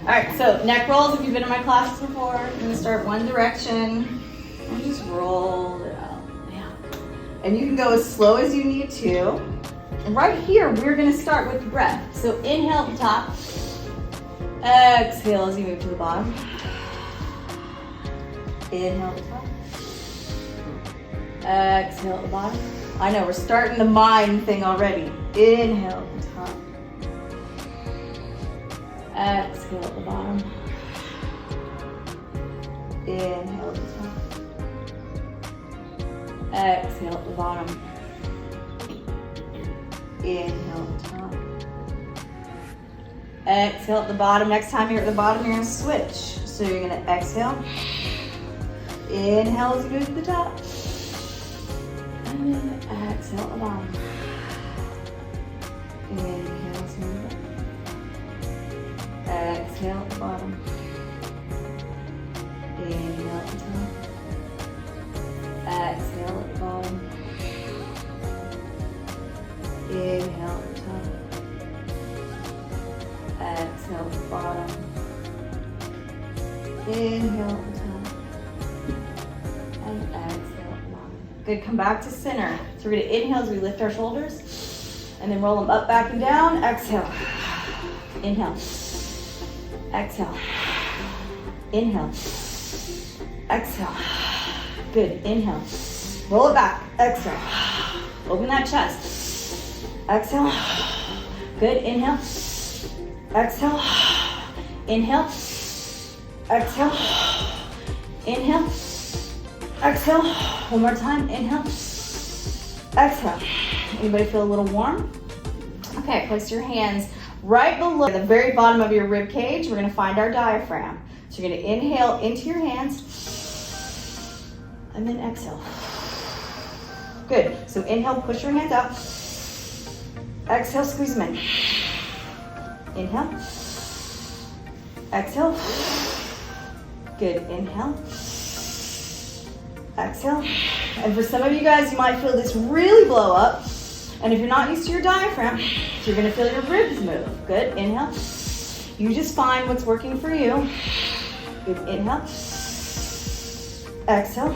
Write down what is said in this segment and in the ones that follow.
All right, so neck rolls, if you've been in my classes before, you're gonna start one direction and just roll it out. Yeah. And you can go as slow as you need to. And right here, we're gonna start with the breath. So inhale at the top, exhale as you move to the bottom. Inhale at the top, exhale at the bottom. I know, we're starting the mind thing already. Inhale at the top, exhale at the bottom. Inhale at the top, exhale at the bottom. Inhale at the top, exhale at the bottom. Next time you're at the bottom, you're gonna switch. So you're gonna exhale, inhale as you move to the top, and then exhale at the bottom. Inhale as you move up, exhale at the bottom. Inhale at the top, exhale at the bottom. Inhale at the top, exhale at the bottom. Inhale at the top, and exhale at the bottom. Good, come back to center. So we're gonna inhale as we lift our shoulders, and then roll them up, back, and down. Exhale, inhale, exhale, inhale, exhale. Good, inhale, roll it back, exhale, open that chest. Exhale. Good. Inhale. Exhale. Inhale. Exhale. Inhale. Exhale. One more time. Inhale. Exhale. Anybody feel a little warm? Okay, place your hands right below the very bottom of your rib cage. We're going to find our diaphragm. So you're going to inhale into your hands and then exhale. Good. So inhale, push your hands out. Exhale, squeeze them in. Inhale. Exhale. Good. Inhale. Exhale. And for some of you guys, you might feel this really blow up. And if you're not used to your diaphragm, you're going to feel your ribs move. Good. Inhale. You just find what's working for you. Good. Inhale. Exhale.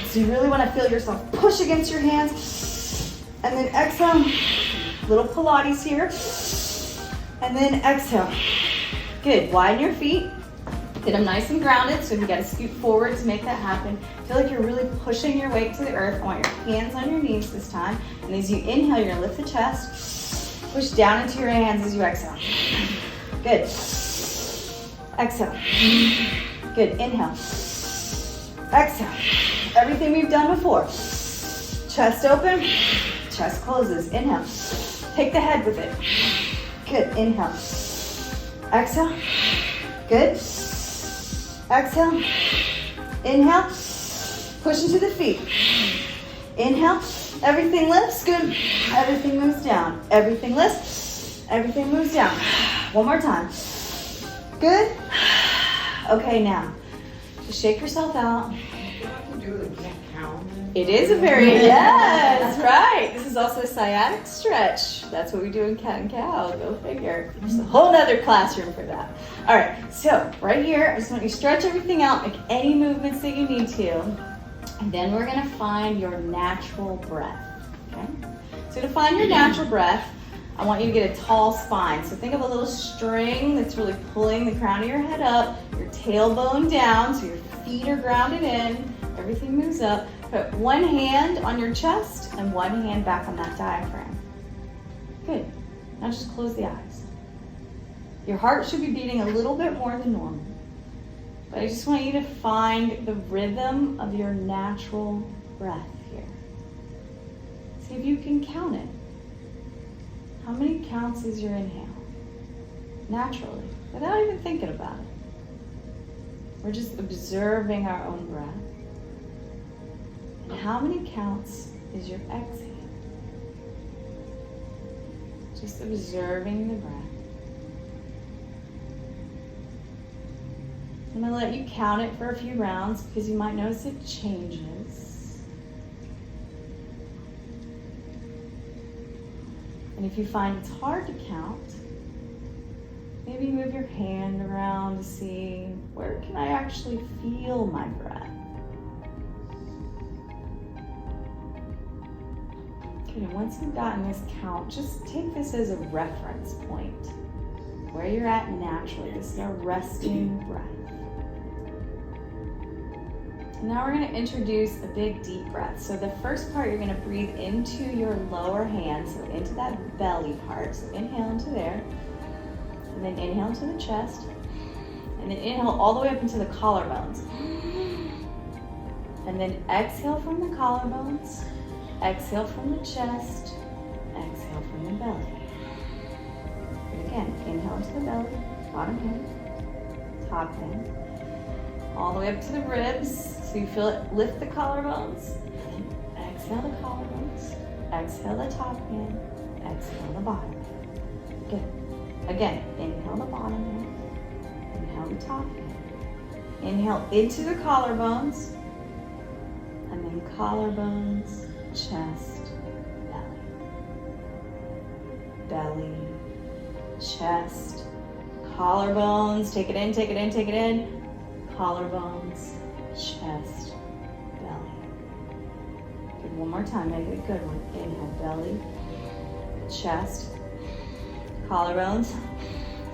So you really want to feel yourself push against your hands. And then exhale. Little Pilates here. And then exhale. Good. Widen your feet. Get them nice and grounded. So if you got to scoot forward to make that happen, feel like you're really pushing your weight to the earth. I want your hands on your knees this time. And as you inhale, you're going to lift the chest. Push down into your hands as you exhale. Good. Exhale. Good. Inhale. Exhale. Everything we've done before. Chest open. Chest closes. Inhale. Take the head with it. Good. Inhale. Exhale. Good. Exhale. Inhale. Push into the feet. Inhale. Everything lifts. Good. Everything moves down. Everything lifts. Everything moves down. One more time. Good. Okay, now just shake yourself out. It is a very, yes, right. This is also a sciatic stretch. That's what we do in cat and cow, go figure. There's a whole nother classroom for that. All right, so right here, I just want you to stretch everything out, make any movements that you need to, and then we're gonna find your natural breath, okay? So to find your natural breath, I want you to get a tall spine. So think of a little string that's really pulling the crown of your head up, your tailbone down, so your feet are grounded in, everything moves up. Put one hand on your chest and one hand back on that diaphragm. Good. Now just close the eyes. Your heart should be beating a little bit more than normal. But I just want you to find the rhythm of your natural breath here. See if you can count it. How many counts is your inhale? Naturally, without even thinking about it. We're just observing our own breath. And how many counts is your exhale? Just observing the breath. I'm going to let you count it for a few rounds because you might notice it changes. And if you find it's hard to count, Maybe move your hand around to see where can I actually feel my breath. Okay, and once you've gotten this count, just take this as a reference point. Where you're at naturally. This is our resting breath. Now we're going to introduce a big deep breath. So the first part, you're going to breathe into your lower hand, so into that belly part. So inhale into there, and then inhale into the chest, and then inhale all the way up into the collarbones. And then exhale from the collarbones, exhale from the chest, exhale from the belly. And again, inhale into the belly, bottom hand, top hand, all the way up to the ribs. So you feel it lift the collarbones, exhale the collarbones, exhale the top hand, exhale the bottom hand. Good. Again, inhale the bottom hand, inhale the top hand. Inhale into the collarbones, and then collarbones, chest, belly, chest, collarbones, take it in, take it in, take it in, collarbones, chest, belly. Good, one more time, make it a good one. Inhale, belly, chest, collarbones,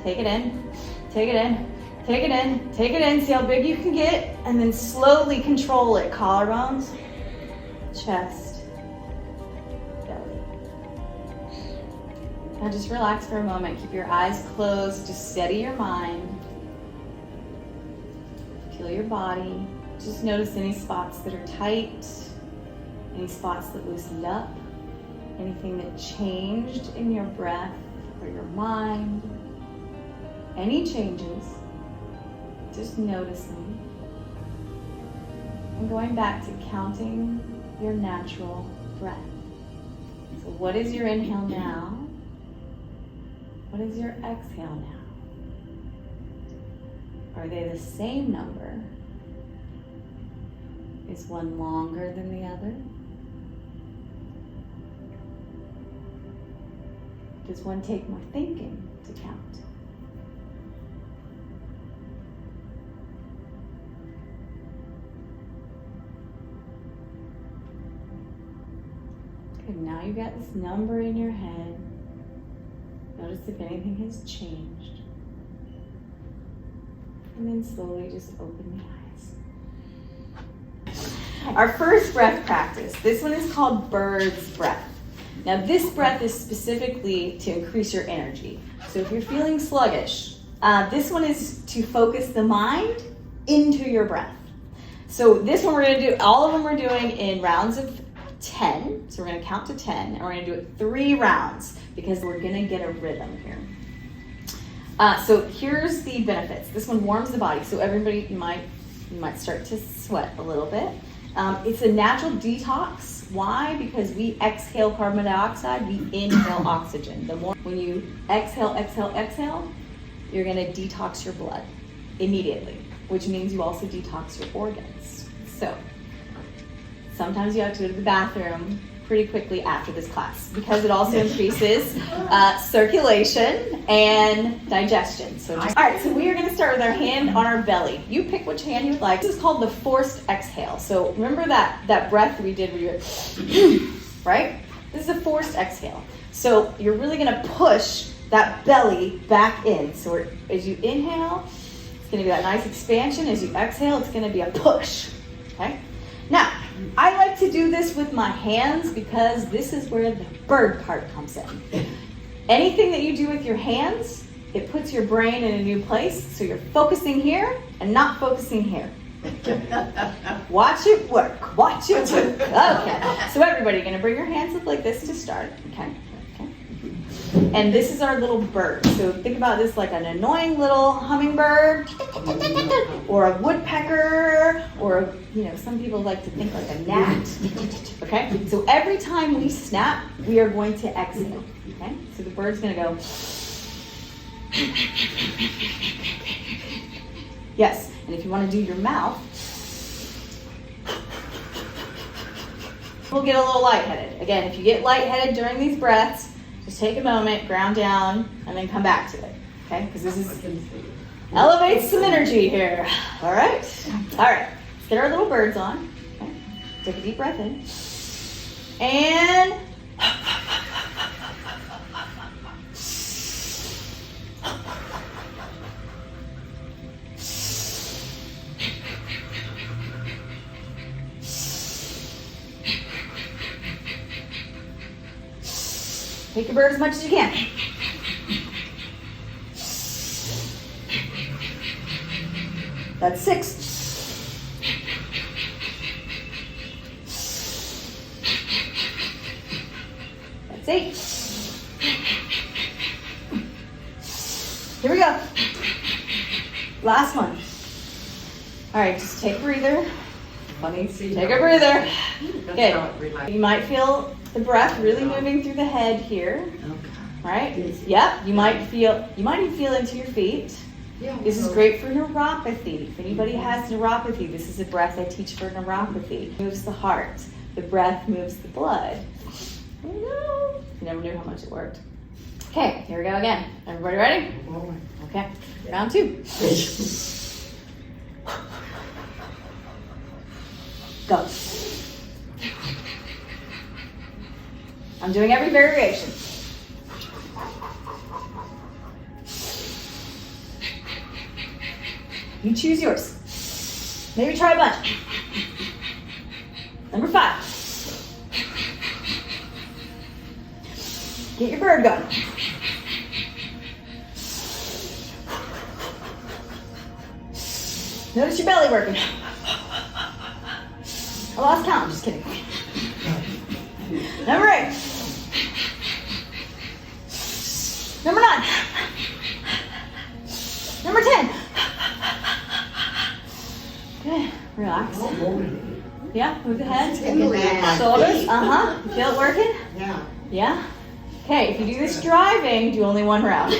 take it in, take it in, take it in, take it in, see how big you can get, and then slowly control it. Collarbones, chest, belly. Now just relax for a moment, keep your eyes closed, just steady your mind. Feel your body. Just notice any spots that are tight, any spots that loosened up, anything that changed in your breath or your mind, any changes, just noticing. And going back to counting your natural breath. So what is your inhale now? What is your exhale now? Are they the same number? Is one longer than the other? Does one take more thinking to count? Good, now you've got this number in your head. Notice if anything has changed. And then slowly just open the eyes. Our first breath practice, this one is called bird's breath. Now this breath is specifically to increase your energy. So if you're feeling sluggish, this one is to focus the mind into your breath. So this one we're going to do, all of them we're doing in rounds of 10. So we're going to count to 10 and we're going to do it 3 rounds because we're going to get a rhythm here. So here's the benefits. This one warms the body. So everybody, you might start to sweat a little bit. It's a natural detox. Why? Because we exhale carbon dioxide, we inhale oxygen. The more when you exhale, exhale, exhale, you're going to detox your blood immediately, which means you also detox your organs. So sometimes you have to go to the bathroom pretty quickly after this class because it also increases circulation and digestion. So all right, so we are going to start with our hand on our belly. You pick which hand you would like. This is called the forced exhale. So remember that breath we did where you're right? This is a forced exhale. So you're really going to push that belly back in. So as you inhale, it's going to be that nice expansion. As you exhale, it's going to be a push. Okay? Now, I like to do this with my hands because this is where the bird part comes in. Anything that you do with your hands, it puts your brain in a new place. So you're focusing here and not focusing here. Watch it work. Watch it work. Okay. So everybody, you're going to bring your hands up like this to start. Okay. And this is our little bird. So think about this like an annoying little hummingbird or a woodpecker or, some people like to think like a gnat. Okay? So every time we snap, we are going to exhale. Okay? So the bird's going to go. Yes. And if you want to do your mouth, we'll get a little lightheaded. Again, if you get lightheaded during these breaths, just take a moment, ground down, and then come back to it. okay? Because this is elevates some energy here. All right. Let's get our little birds on. Okay. Take a deep breath in. And take your bird as much as you can. That's 6. That's 8. Here we go. Last one. All right, just take a breather. Take a breather. Good. You might feel the breath really moving through the head here. Right? Yep. You might even feel into your feet. This is great for neuropathy. If anybody has neuropathy, this is a breath I teach for neuropathy. It moves the heart. The breath moves the blood. There we go. You never knew how much it worked. Okay, here we go again. Everybody ready? Okay, round 2. Go. I'm doing every variation. You choose yours. Maybe try a bunch. Number 5. Get your bird going. Notice your belly working. I lost count, I'm just kidding. Number 8. Number 9. Number 10. Good. Relax. Yeah, move the head. Shoulders. Feel it working? Yeah? Okay, if you do this driving, do only 1 round.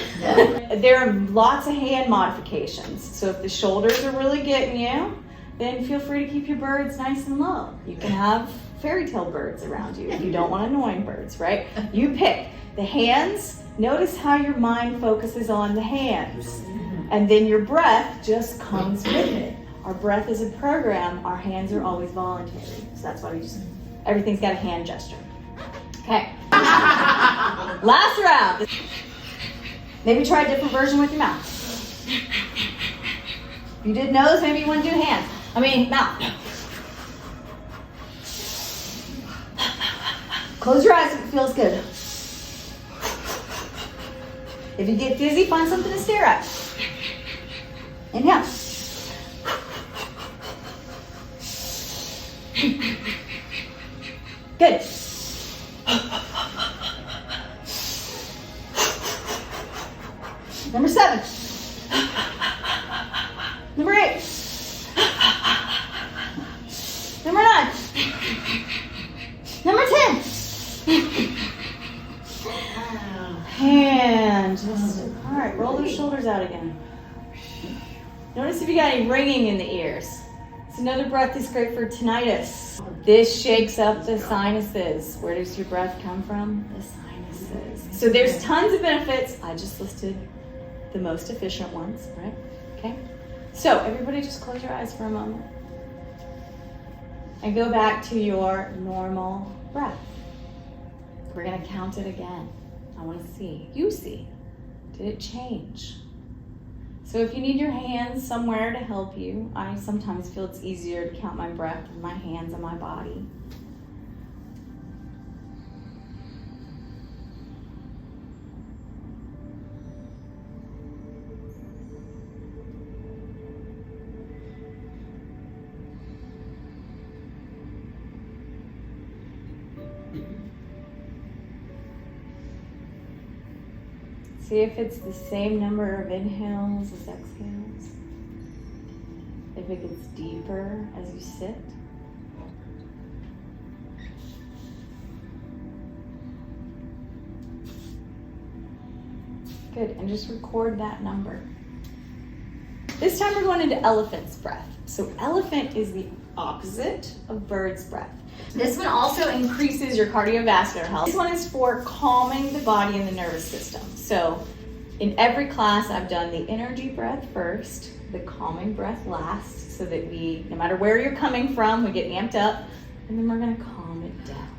There are lots of hand modifications. So if the shoulders are really getting you, then feel free to keep your birds nice and low. You can have fairy tale birds around you if you don't want annoying birds, right? You pick. The hands, notice how your mind focuses on the hands. And then your breath just comes with it. Our breath is a program. Our hands are always voluntary. So that's why everything's got a hand gesture. Okay. Last round. Maybe try a different version with your mouth. If you did nose, maybe you want to do mouth. Close your eyes if it feels good. If you get dizzy, find something to stare at. Inhale. Good. Number 7. Number 8. Number 9. Number 10. And just, all right, roll those shoulders out again. Notice if you got any ringing in the ears. It's another breath that's great for tinnitus. This shakes up the sinuses. Where does your breath come from? The sinuses. So there's tons of benefits. I just listed the most efficient ones, right? Okay. So everybody just close your eyes for a moment. And go back to your normal breath. We're going to count it again. I want to see. You see. Did it change? So if you need your hands somewhere to help you, I sometimes feel it's easier to count my breath with my hands on my body. See if it's the same number of inhales as exhales. If it gets deeper as you sit. Good, and just record that number. This time we're going into elephant's breath. So elephant is the opposite of bird's breath. This one also increases your cardiovascular health. This one is for calming the body and the nervous system. So In every class, I've done the energy breath first, the calming breath last, so that we, no matter where you're coming from, we get amped up, and then we're gonna calm it down.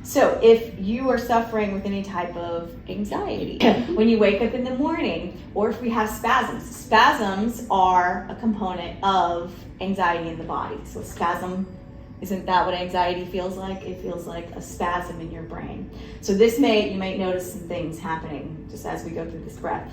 So if you are suffering with any type of anxiety, when you wake up in the morning, or if we have spasms are a component of anxiety in the body. So spasm, isn't that what anxiety feels like? It feels like a spasm in your brain. So you might notice some things happening just as we go through this breath.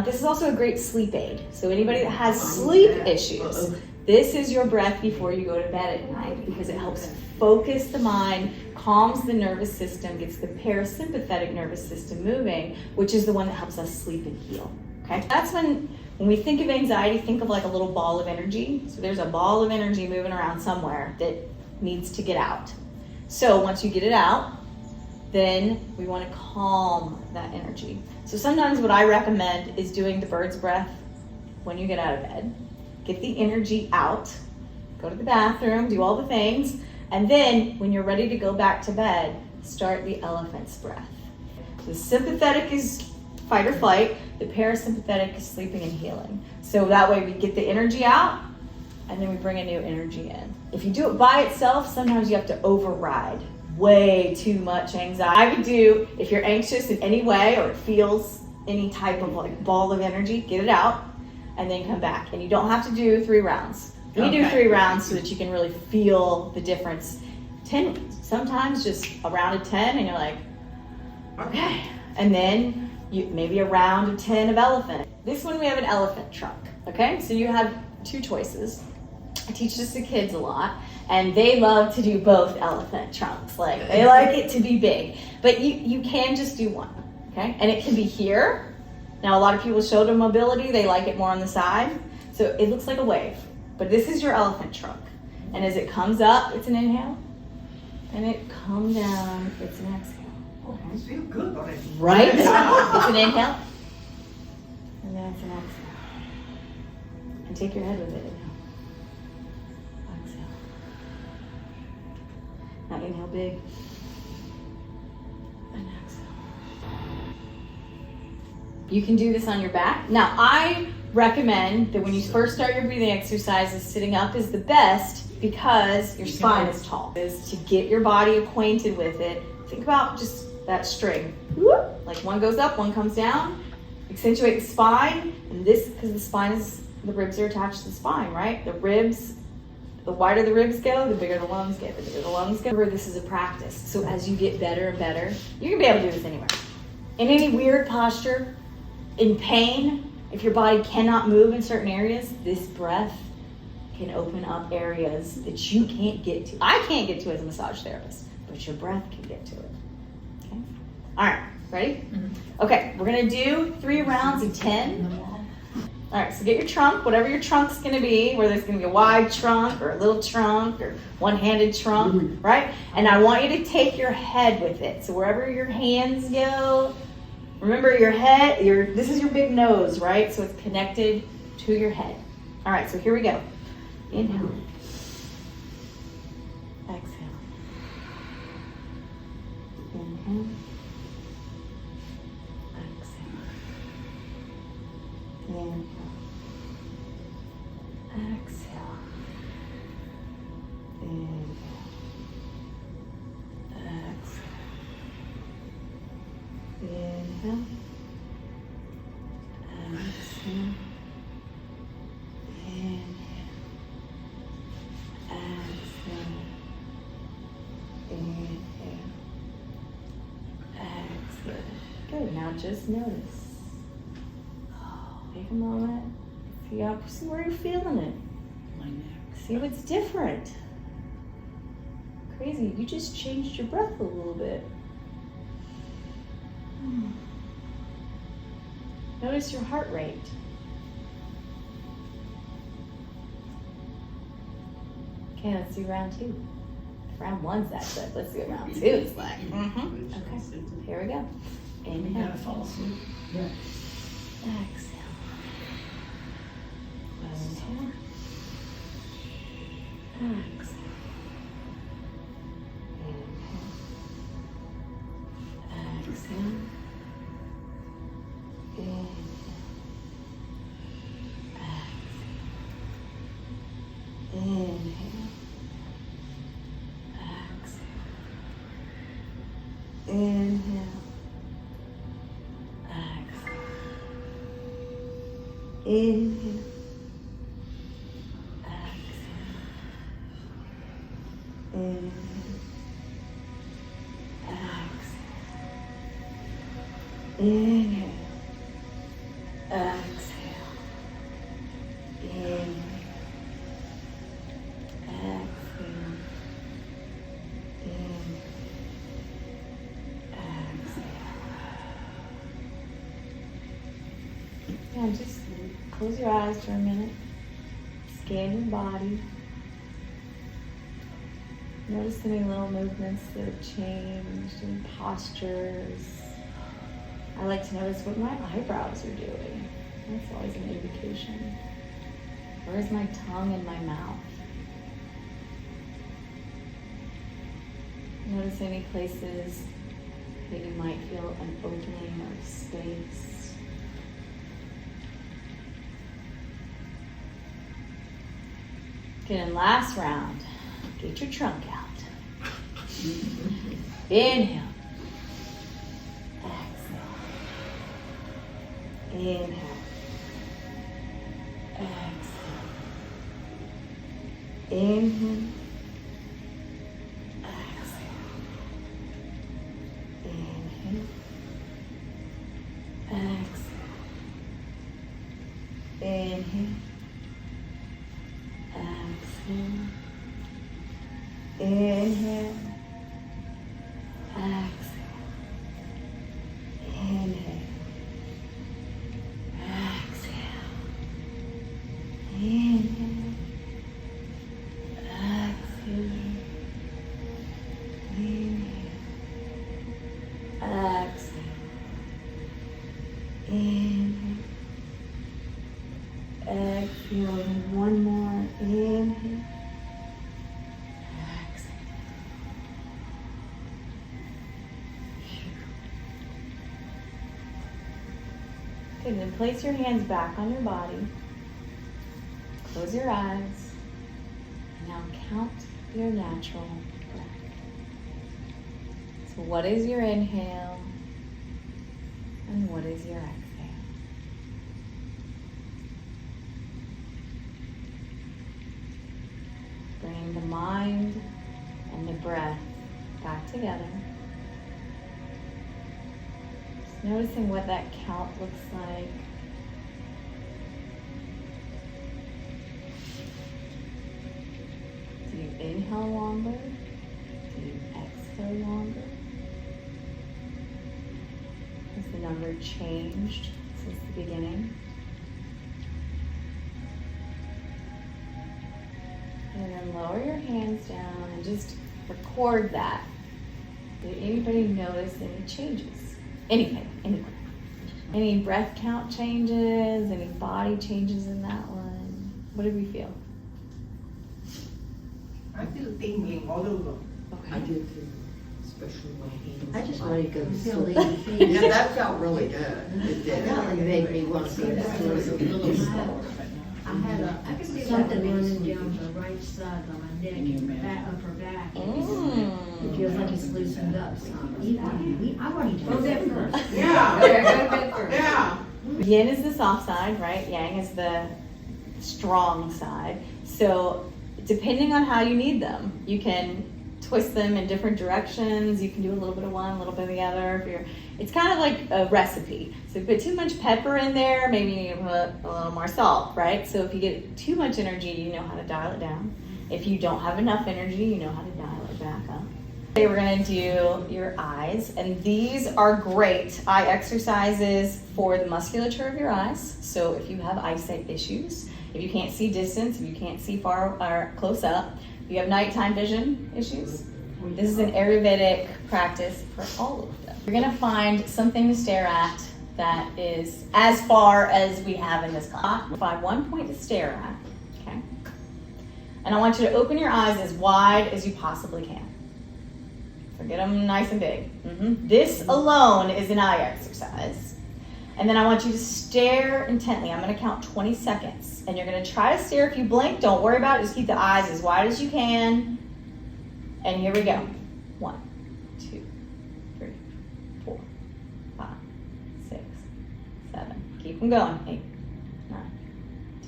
This is also a great sleep aid. So anybody that has sleep issues, this is your breath before you go to bed at night, because it helps focus the mind, calms the nervous system, gets the parasympathetic nervous system moving, which is the one that helps us sleep and heal. Okay? That's when we think of anxiety, think of like a little ball of energy. So there's a ball of energy moving around somewhere that needs to get out. So once you get it out, then we want to calm that energy. So sometimes what I recommend is doing the bird's breath when you get out of bed. Get the energy out, go to the bathroom, do all the things, and then when you're ready to go back to bed, start the elephant's breath. The sympathetic is fight or flight, the parasympathetic is sleeping and healing. So that way we get the energy out, and then we bring a new energy in. If you do it by itself, sometimes you have to override way too much anxiety. I would do, if you're anxious in any way or it feels any type of like ball of energy, get it out and then come back. And you don't have to do 3 rounds. We do 3 rounds so that you can really feel the difference. 10, sometimes just a round of 10 and you're like, okay. And then maybe a round of 10 of elephant. This one we have an elephant trunk, okay? So you have 2 choices. I teach this to kids a lot, and they love to do both elephant trunks. Like, they like it to be big, but you can just do one, okay? And it can be here. Now, a lot of people with shoulder mobility, they like it more on the side, so it looks like a wave, but this is your elephant trunk. And as it comes up, it's an inhale, and it comes down, it's an exhale. Oh, I feel good already. Right? It's an inhale, and then it's an exhale. And take your head with it. Now inhale big, and exhale. You can do this on your back. Now I recommend that when you first start your breathing exercises, sitting up is the best because your spine is tall. Is to get your body acquainted with it. Think about just that string. Like one goes up, one comes down. Accentuate the spine, and this, because the spine is, the ribs are attached to the spine, right? The ribs, the wider the ribs go, the bigger the lungs get. The bigger the lungs go. Remember, this is a practice. So as you get better and better, you can be able to do this anywhere. In any weird posture, in pain, if your body cannot move in certain areas, this breath can open up areas that you can't get to. I can't get to as a massage therapist, but your breath can get to it. Okay? All right, ready? Mm-hmm. Okay, we're gonna do 3 rounds of 10. All right, so get your trunk, whatever your trunk's gonna be, whether it's gonna be a wide trunk or a little trunk or one-handed trunk, right? And I want you to take your head with it. So wherever your hands go, remember your head, this is your big nose, right? So it's connected to your head. All right, so here we go. Inhale. Exhale. Inhale. Exhale. Inhale. Exhale. Inhale. Exhale. Inhale. Exhale. Good, now just notice. Take a moment. See where you're feeling it. My neck. See what's different. Crazy, you just changed your breath a little bit. Notice your heart rate. Okay, let's do round 2. Round 1's that good. Let's do round 2. It's like, okay, here we go. Inhale. You gotta fall asleep. Yeah. Exhale. Inhale. Exhale. Inhale. Exhale. Inhale. Inhale. Exhale. Inhale. Exhale. Inhale. Exhale. Inhale. Exhale. Inhale. Exhale. Inhale. Yeah, just close your eyes for a minute. Scan your body. Notice any little movements that have changed in postures. I like to notice what my eyebrows are doing. That's always an indication. Where's my tongue and my mouth? Notice any places that you might feel an opening or space. Good, and last round. Get your trunk out. Inhale. Exhale. Inhale. Exhale. Inhale. Exhale. Inhale. Exhale. Inhale. Exhale. Inhale. Exhale. Inhale. Exhale. Inhale. Exhale. Inhale. Exhale. Inhale. Exhale. And one more. Inhale. Good, then place your hands back on your body. Close your eyes. And now count your natural breath. So what is your inhale? And what is your exhale? Bring the mind and the breath back together. Noticing what that count looks like. Do you inhale longer? Do you exhale longer? Has the number changed since the beginning? And then lower your hands down and just record that. Did anybody notice any changes? Anything, anywhere. Any breath count changes, any body changes in that one? What did we feel? I feel tingling all over. I do too, especially my hands. I just wanted to go to Feel sleep. anything. Yeah, that felt really good. It did. That made me want to go to sleep. I had something running down the right side of my neck and back upper back. It feels like it's loosened up some. I've already done that first. Yeah. Go to bed first. Yeah. Yin is the soft side, right? Yang is the strong side. So depending on how you need them, you can twist them in different directions. You can do a little bit of one, a little bit of the other. It's kind of like a recipe. So if you put too much pepper in there, maybe you need to put a little more salt, right? So if you get too much energy, you know how to dial it down. If you don't have enough energy, you know how to dial it back up. Today we're gonna do your eyes, and these are great eye exercises for the musculature of your eyes. So if you have eyesight issues, if you can't see distance, if you can't see far or close up, if you have nighttime vision issues, this is an Ayurvedic practice for all of them. You're gonna find something to stare at that is as far as we have in this class. Find one point to stare at, okay? And I want you to open your eyes as wide as you possibly can. So get them nice and big. This alone is an eye exercise. And then I want you to stare intently. I'm gonna count 20 seconds. And you're gonna try to stare. If you blink, don't worry about it. Just keep the eyes as wide as you can. And here we go. 1, 2, 3, them going. 8, 9,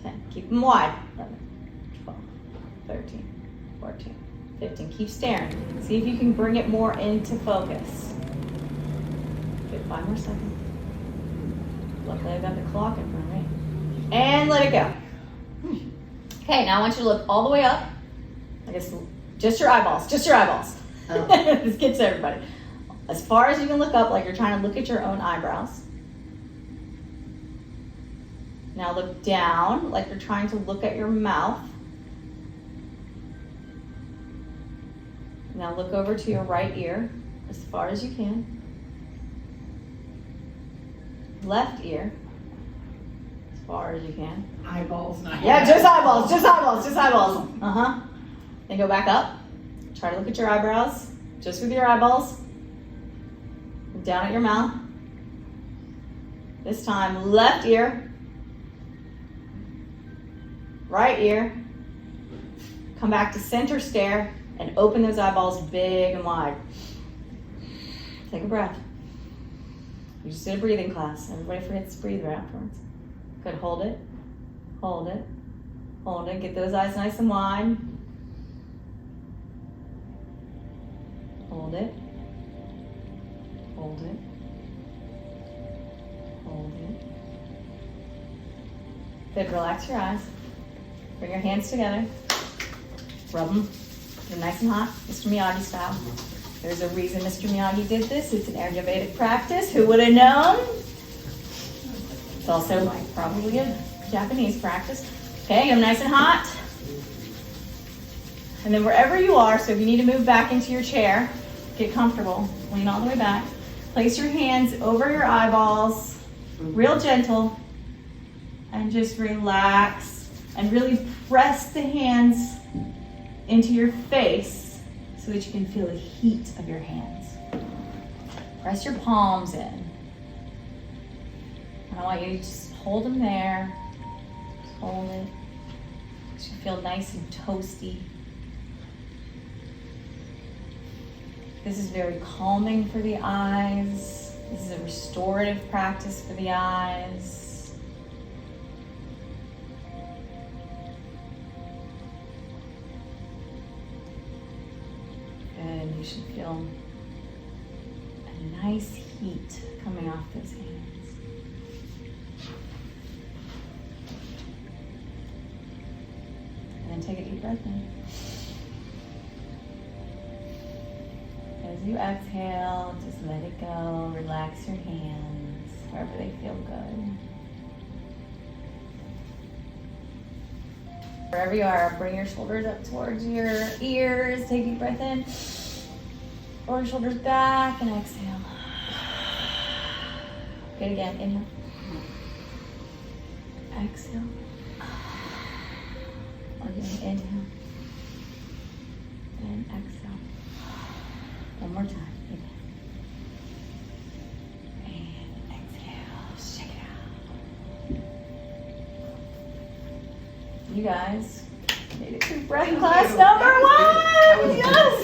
10. Keep them wide. 11, 12, 13, 14, 15. Keep staring. See if you can bring it more into focus. Good, 5 more seconds. Luckily I got the clock in front of me. And let it go. Okay, now I want you to look all the way up. I guess just your eyeballs, just your eyeballs. Oh. This gets to everybody. As far as you can look up, like you're trying to look at your own eyebrows. Now look down, like you're trying to look at your mouth. Now look over to your right ear, as far as you can. Left ear, as far as you can. Eyeballs, not Yeah, just eyeballs, just eyeballs, just eyeballs. Uh-huh. Then go back up. Try to look at your eyebrows, just with your eyeballs. Look down at your mouth. This time, left ear. Right ear. Come back to center stare and open those eyeballs big and wide. Take a breath. You just did a breathing class. Everybody forgets to breathe right afterwards. Good, hold it, hold it, hold it. Get those eyes nice and wide. Hold it, hold it, hold it. Good, relax your eyes. Bring your hands together. Rub them. They're nice and hot, Mr. Miyagi style. There's a reason Mr. Miyagi did this. It's an Ayurvedic practice. Who would have known? It's also probably a Japanese practice. Okay, I'm nice and hot. And then wherever you are, so if you need to move back into your chair, get comfortable, lean all the way back. Place your hands over your eyeballs, real gentle, and just relax. And really press the hands into your face so that you can feel the heat of your hands. Press your palms in. And I want you to just hold them there. Just hold it. It should feel nice and toasty. This is very calming for the eyes. This is a restorative practice for the eyes. And you should feel a nice heat coming off those hands. And then take a deep breath in. As you exhale, just let it go. Relax your hands wherever they feel good. Wherever you are, bring your shoulders up towards your ears. Take a deep breath in. Roll your shoulders back and exhale. Good again. Inhale. Exhale. Again, inhale. And exhale. One more time. Inhale. And exhale. Shake it out. You guys made it through breath class number 1. Yes.